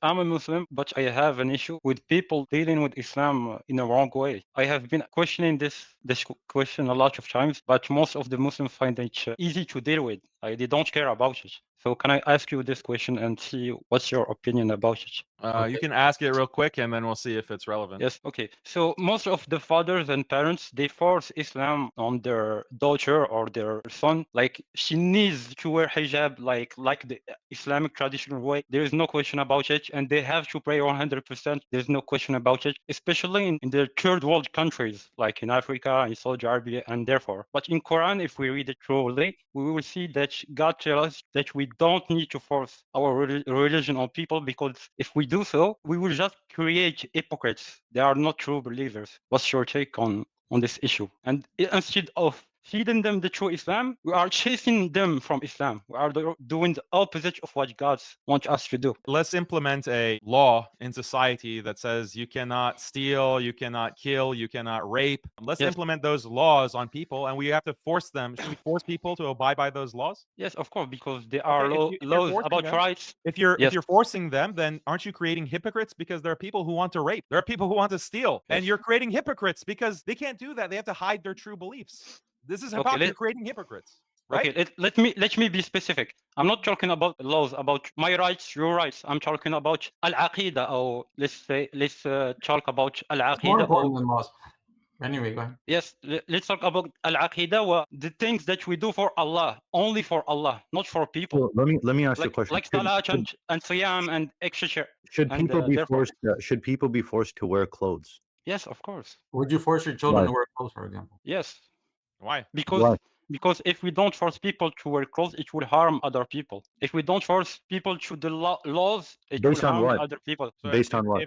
I'm a Muslim, but I have an issue with people dealing with Islam in a wrong way. I have been questioning this question a lot of times, but most of the Muslims find it easy to deal with. They don't care about it. So can I ask you this question and see what's your opinion about it? You can ask it real quick, and then we'll see if it's relevant. Yes, okay. So most of the fathers and parents, they force Islam on their daughter or their son. Like she needs to wear hijab like the Islamic traditional way. There is no question about it. And they have to pray 100%. There's no question about it, especially in the third world countries, like in Africa, in Saudi Arabia, and therefore. But in Quran, if we read it truly, we will see that God tells us that we don't need to force our religion on people, because if we do so, we will just create hypocrites. They are not true believers. What's your take on this issue? And instead of feeding them the true Islam, we are chasing them from Islam. We are doing the opposite of what God wants us to do. Let's implement a law in society that says you cannot steal, you cannot kill, you cannot rape. Let's implement those laws on people, and we have to force them. Should we force people to abide by those laws? Yes, of course, because there are laws about rights. If you're forcing them, then aren't you creating hypocrites? Because there are people who want to rape, there are people who want to steal, and you're creating hypocrites because they can't do that. They have to hide their true beliefs. This is about you're creating hypocrites. Right? Okay, let me be specific. I'm not talking about laws about my rights, your rights. I'm talking about al-aqidah, or let's talk about al-aqidah. Anyway, go ahead. Yes, let's talk about al-aqidah, the things that we do for Allah, only for Allah, not for people. Well, let me ask you a question. Like salat and siyam and etc. Should people be forced to wear clothes? Yes, of course. Would you force your children to wear clothes, for example? Yes. Why? Because if we don't force people to wear clothes, it will harm other people. If we don't force people to the laws, it will harm other people. Based on what?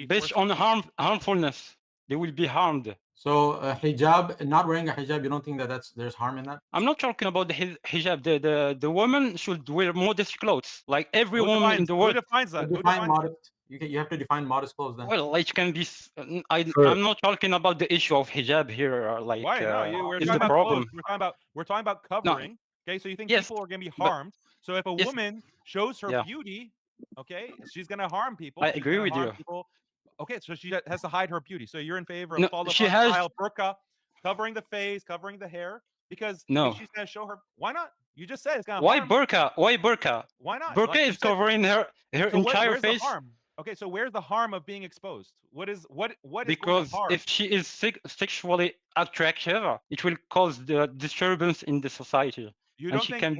Based on harmfulness, they will be harmed. So hijab, not wearing a hijab, you don't think that there's harm in that? I'm not talking about the hijab. The woman should wear modest clothes, like every woman in the world. Who defines that? Modest? You have to define modest clothes then. Well, it can be. I'm not talking about the issue of hijab here. Like, why? No, is the problem? We're talking about covering. No. Okay, so you think people are going to be harmed? So if a woman shows her beauty, okay, she's going to harm people. I agree with you. People. Okay, so she has to hide her beauty. So you're in favor of style burqa, covering the face, covering the hair, because if she's going to show her, why not? You just said it's going to harm. Burqa? Why burqa? Why not? Burqa is covering her entire face. Okay, so where's the harm of being exposed? What is because if she is sexually attractive, it will cause the disturbance in the society. You don't think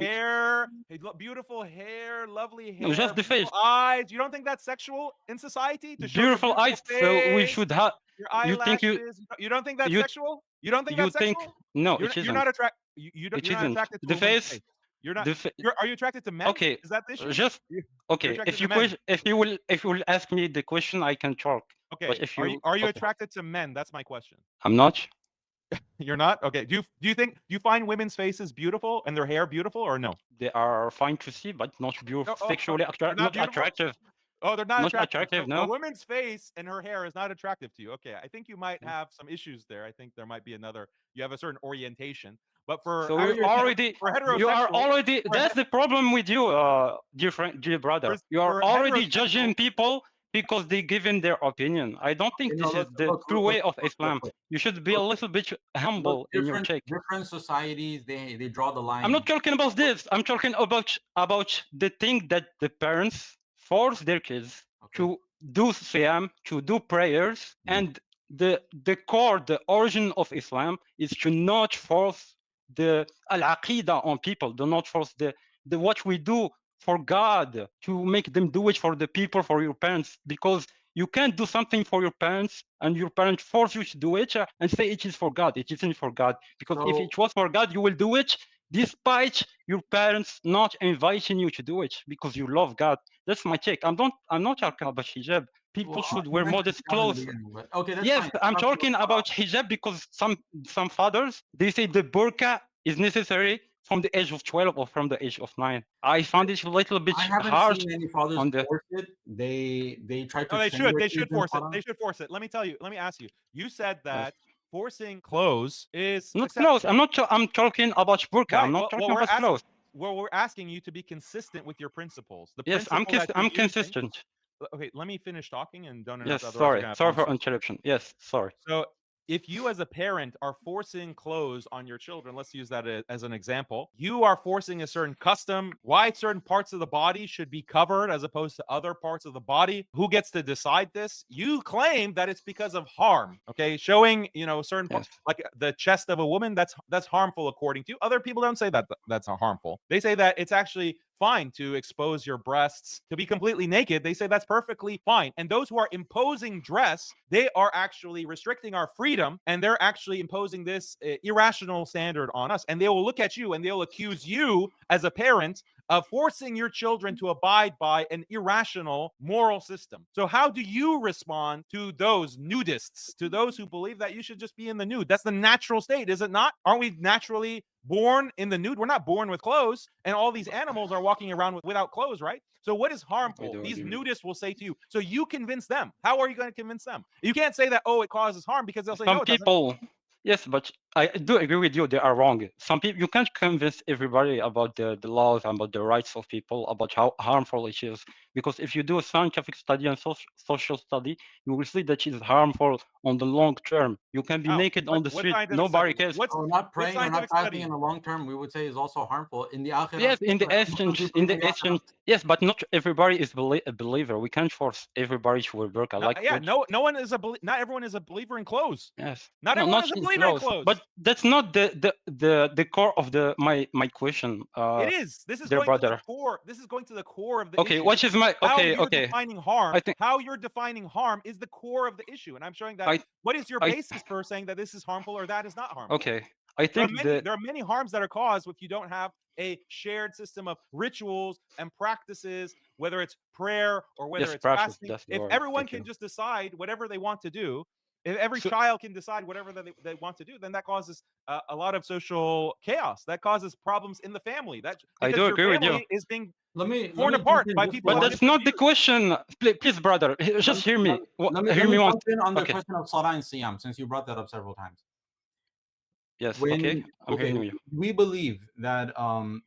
beautiful hair, lovely hair, no, just the face, eyes. You don't think that's sexual in society? To show beautiful eyes. Face, so we should have. Your eyelashes. You don't think that's sexual? You don't think that's sexual? No, it isn't. You're not attracted. You're not attracted to the face. You're not. Are you attracted to men? Okay. Is that the issue? Just okay. If you will ask me the question, I can talk. Okay. But if are you attracted to men? That's my question. I'm not. You're not? Okay. Do you find women's faces beautiful and their hair beautiful, or no? They are fine to see, but not beautiful. Sexually not attractive. Oh, they're not attractive. No. A woman's face and her hair is not attractive to you. Okay. I think you might have some issues there. I think there might be you have a certain orientation. But for you are already that's the problem with you, dear brother. You are already judging people because they given their opinion. I don't think this is the true way of Islam. You should be a little bit humble in your take. Different societies, they draw the line. I'm not talking about this. I'm talking about the thing that the parents force their kids to do siyam, to do prayers, and the origin of Islam is to not force the al-aqidah on people. Do not force the what we do for God to make them do it for the people, for your parents, because you can't do something for your parents and your parents force you to do it and say it is for God. It isn't for God, because if it was for God, you will do it despite your parents not inviting you to do it because you love God. That's my take. I'm not talking about hijab. People should wear modest clothes. Okay, yes, I'm talking about hijab because some fathers, they say the burqa is necessary from the age of 12 or from the age of 9. I found it a little bit hard. Seen any fathers force it. They try to. Oh, they should force it. They should force it. Let me ask you. You said that forcing clothes is not clothes. I'm talking about burqa. Right. I'm not talking about clothes. Well, we're asking you to be consistent with your principles. Yes, I'm consistent. okay, let me finish talking and don't Yes, interrupt. Otherwise, we're gonna have sorry long. for interruption. Yes, sorry. So if you as a parent are forcing clothes on your children, let's use that as an example, you are forcing a certain custom, why certain parts of the body should be covered as opposed to other parts of the body. Who gets to decide this? You claim that it's because of harm, okay? Showing, certain Yes. like the chest of a woman, that's harmful according to you. Other people don't say that that's not harmful. They say that it's actually fine to expose your breasts, to be completely naked. They say that's perfectly fine. And those who are imposing dress, they are actually restricting our freedom, and they're actually imposing this irrational standard on us. And they will look at you and they'll accuse you as a parent of forcing your children to abide by an irrational moral system. So how do you respond to those nudists, to those who believe that you should just be in the nude? That's the natural state, is it not? Aren't we naturally born in the nude? We're not born with clothes, and all these animals are walking around without clothes, right? So what is harmful? These nudists will say to you. So you convince them. How are you going to convince them? You can't say that, oh, it causes harm, because they'll say, Some no, it doesn't. people, yes, but I do agree with you. They are wrong. Some people, you can't convince everybody about the laws, about the rights of people, about how harmful it is. Because if you do a scientific study and social study, you will see that it is harmful on the long term. You can be naked on the street. Nobody cares. Not praying or not fasting in the long term, we would say, is also harmful. In the akhirah, yes, in the essence, yes, but not everybody is a believer. We can't force everybody to wear burqa. No one is not everyone is a believer in clothes. Yes, not everyone is a believer in clothes. But that's not the core of my question. It is. This is going to the core. This is going to the core of the issue. What is my defining harm? How you're defining harm is the core of the issue, and I'm showing that. What is your basis for saying that this is harmful or that is not harmful? Okay, I think there are many harms that are caused if you don't have a shared system of rituals and practices, whether it's prayer or whether it's fasting. If everyone can just decide whatever they want to do, if every child can decide whatever they want to do, then that causes a lot of social chaos. That causes problems in the family. I do agree with you. Is being torn apart by people. But that's not the question. Please, brother, just hear me. Hear me once. On the question of salah and siyam, since you brought that up several times. Yes. Okay. I'm hearing you. We believe that,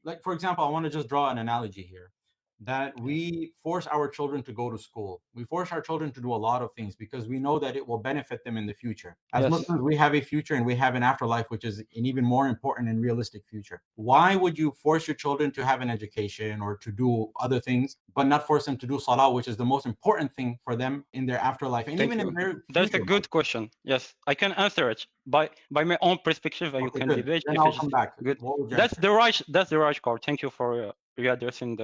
like, for example, I want to just draw an analogy here. That we force our children to go to school. We force our children to do a lot of things because we know that it will benefit them in the future. As Muslims, we have a future and we have an afterlife, which is an even more important and realistic future. Why would you force your children to have an education or to do other things, but not force them to do salah, which is the most important thing for them in their afterlife and even in their future? That's a good question. Yes, I can answer it by my own perspective. You can debate. Then I'll come back. Good. That's the right call. Thank you for readdressing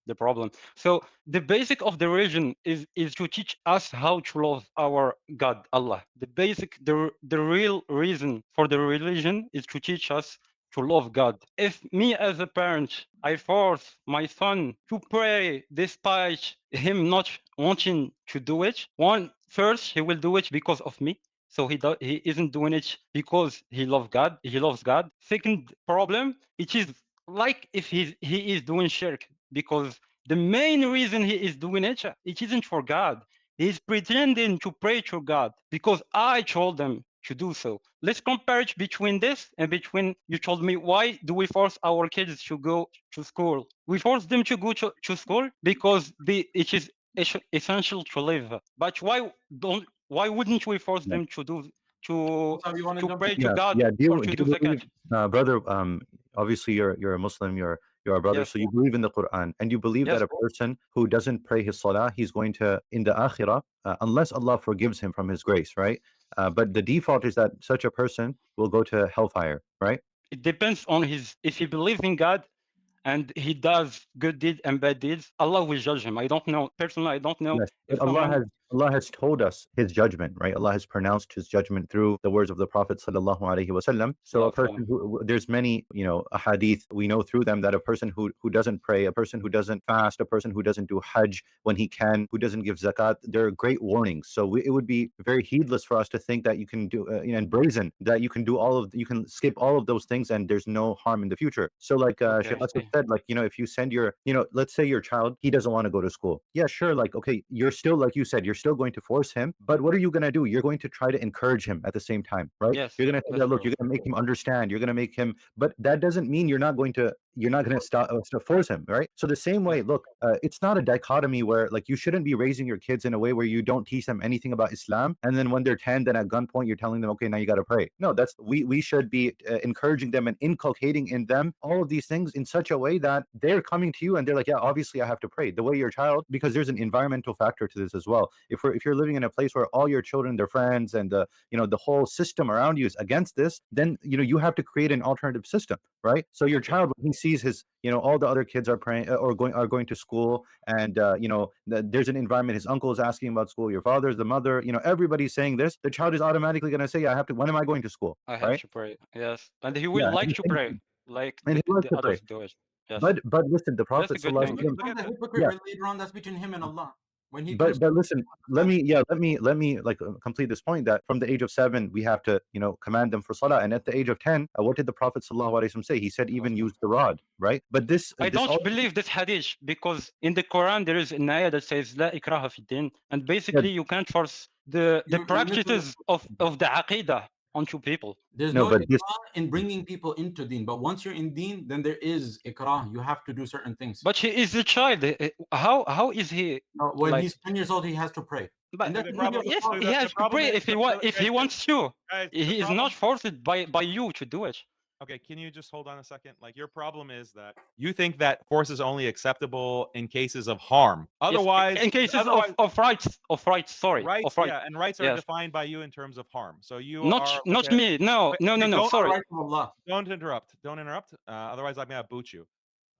the problem. So the basic of the religion is to teach us how to love our God, Allah. The real reason for the religion is to teach us to love God. If me as a parent, I force my son to pray despite him not wanting to do it, first he will do it because of me. So he isn't doing it because he loves God. He loves God. Second problem, it is like if he is doing shirk, because the main reason he is doing it isn't for God. He's pretending to pray to God because I told him to do so. Let's compare it between this and between you told me, why do we force our kids to go to school? We force them to go to school because it is essential to live. But why wouldn't we force them to pray to God or to do zakat? Brother, obviously you're a Muslim, you're a brother, so you believe in the Quran, and you believe that a person who doesn't pray his salah, he's going to, in the akhirah, unless Allah forgives him from his grace, right? But the default is that such a person will go to hellfire, right? It depends on if he believes in God and he does good deeds and bad deeds, Allah will judge him. I don't know. Personally, I don't know. Yes, if Allah has told us his judgment, right? Allah has pronounced his judgment through the words of the Prophet sallallahu alaihi wasallam. So a person who, there's many, ahadith, we know through them that a person who doesn't pray, a person who doesn't fast, a person who doesn't do hajj when he can, who doesn't give zakat, there are great warnings. So it would be very heedless for us to think that you can do, and brazen, that you can skip all of those things and there's no harm in the future. So like Sheikh Asad said, like, if you send your, let's say your child, he doesn't want to go to school. Yeah, sure. Like, okay, you're still, like you said, you're still going to force him, but what are you going to do? You're going to try to encourage him at the same time, right? Yes, you're going to say, look, you're going to make him understand, you're going to make him, but that doesn't mean you're not going to you're not going to force him, right? So the same way, look, it's not a dichotomy where like you shouldn't be raising your kids in a way where you don't teach them anything about Islam, and then when they're 10, then at gunpoint you're telling them, okay, now you got to pray. No, that's we should be encouraging them and inculcating in them all of these things in such a way that they're coming to you and they're like, yeah, obviously I have to pray. The way your child, because there's an environmental factor to this as well. If you're living in a place where all your children, their friends, and the whole system around you is against this, then you have to create an alternative system, right? So your child, when he sees his all the other kids are praying or going to school, and there's an environment, his uncle is asking about school, your father's, the mother, everybody's saying this, the child is automatically going to say, yeah, I have to, when am I going to school? I have Right? to pray. Yes, and he will like to pray, like and he wants the to pray. others do it. Yes. But listen, the That's a Prophet good thing. Look at the hypocrite later on that's between him and Allah. When he but listen, let me like complete this point, that from the age of 7 we have to command them for salah, and at the age of 10, what did the Prophet ﷺ say? He said even use the rod, right? But I don't believe this hadith, because in the Quran there is an ayah that says la ikraha fi din, and basically you can't force the practices of the aqidah onto people. There's no ikrah in bringing people into deen, but once you're in deen, then there is ikrah. You have to do certain things. But he is a child. How is he? No, when he's 10 years old, he has to pray. But yes, he has to pray if he wants to. He is not forced by you to do it. Okay, can you just hold on a second? Like, your problem is that you think that force is only acceptable in cases of harm. Otherwise, yes, in cases of rights, sorry. Rights, of rights. Yeah, and rights are defined by you in terms of harm. So you not me. No, sorry. Don't interrupt. Otherwise, I'm gonna boot you.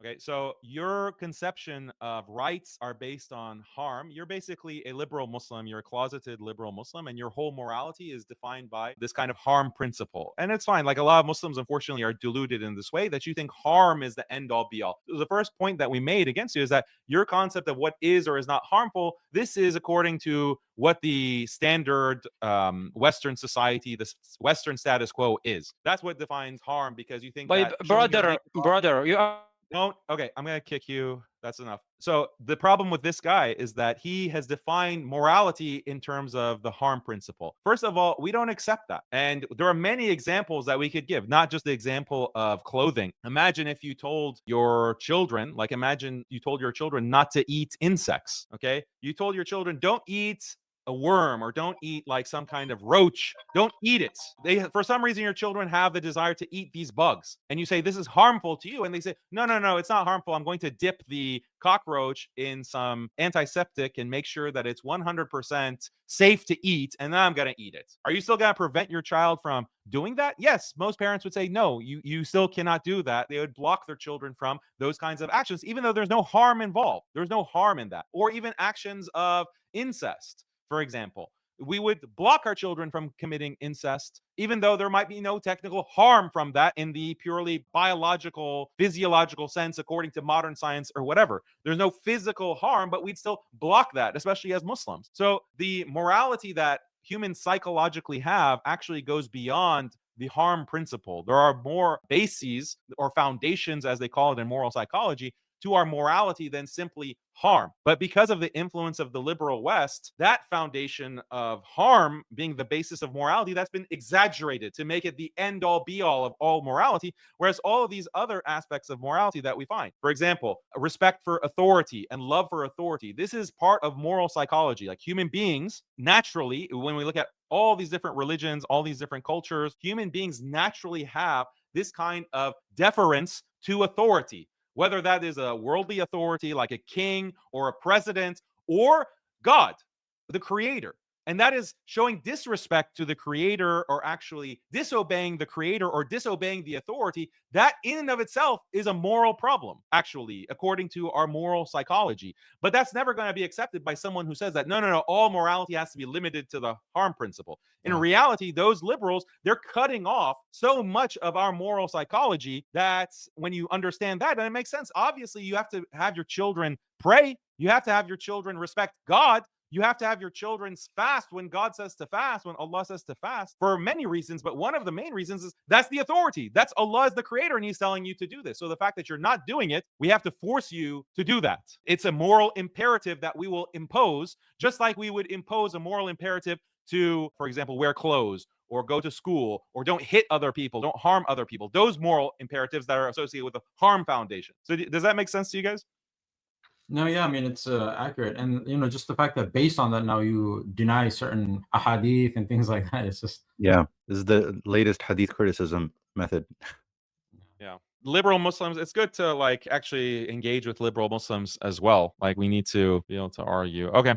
Okay, so your conception of rights are based on harm. You're basically a liberal Muslim. You're a closeted liberal Muslim, and your whole morality is defined by this kind of harm principle. And it's fine. Like, a lot of Muslims, unfortunately, are deluded in this way, that you think harm is the end all be all. So the first point that we made against you is that your concept of what is or is not harmful, this is according to what the standard Western society, the Western status quo is. That's what defines harm, because you think that brother, you are... Okay, I'm gonna kick you. That's enough. So the problem with this guy is that he has defined morality in terms of the harm principle. First of all, we don't accept that. And there are many examples that we could give, not just the example of clothing. Imagine if you told your children, not to eat insects, okay? You told your children, don't eat a worm, or don't eat like some kind of roach. Don't eat it. For some reason, your children have the desire to eat these bugs, and you say this is harmful to you, and they say no, it's not harmful. I'm going to dip the cockroach in some antiseptic and make sure that it's 100% safe to eat, and then I'm going to eat it. Are you still going to prevent your child from doing that? Yes, most parents would say no, you still cannot do that. They would block their children from those kinds of actions, even though there's no harm involved. There's no harm in that. Or even actions of incest, for example. We would block our children from committing incest, even though there might be no technical harm from that in the purely biological, physiological sense, according to modern science or whatever. There's no physical harm, but we'd still block that, especially as Muslims. So the morality that humans psychologically have actually goes beyond the harm principle. There are more bases, or foundations, as they call it in moral psychology, to our morality than simply harm. But because of the influence of the liberal West, that foundation of harm being the basis of morality, that's been exaggerated to make it the end all be all of all morality, whereas all of these other aspects of morality that we find, for example, respect for authority and love for authority, this is part of moral psychology. Like, human beings naturally, when we look at all these different religions, all these different cultures, human beings naturally have this kind of deference to authority, whether that is a worldly authority like a king or a president, or God, the creator. And that is showing disrespect to the creator, or actually disobeying the creator or disobeying the authority. That in and of itself is a moral problem, actually, according to our moral psychology. But that's never going to be accepted by someone who says that, no, all morality has to be limited to the harm principle. In reality, those liberals, they're cutting off so much of our moral psychology that when you understand that, and it makes sense. Obviously, you have to have your children pray. You have to have your children respect God. You have to have your children fast when God says to fast, when Allah says to fast, for many reasons. But one of the main reasons is that's the authority. That's Allah is the creator, and he's telling you to do this. So the fact that you're not doing it, we have to force you to do that. It's a moral imperative that we will impose, just like we would impose a moral imperative to, for example, wear clothes or go to school, or don't hit other people, don't harm other people. Those moral imperatives that are associated with the harm foundation. So does that make sense to you guys? No, yeah, I mean, it's accurate. And, you know, just the fact that based on that, now you deny certain ahadith and things like that. It's just... Yeah, this is the latest hadith criticism method. Yeah. Liberal Muslims, it's good to like actually engage with liberal Muslims as well. Like we need to be able to argue. Okay.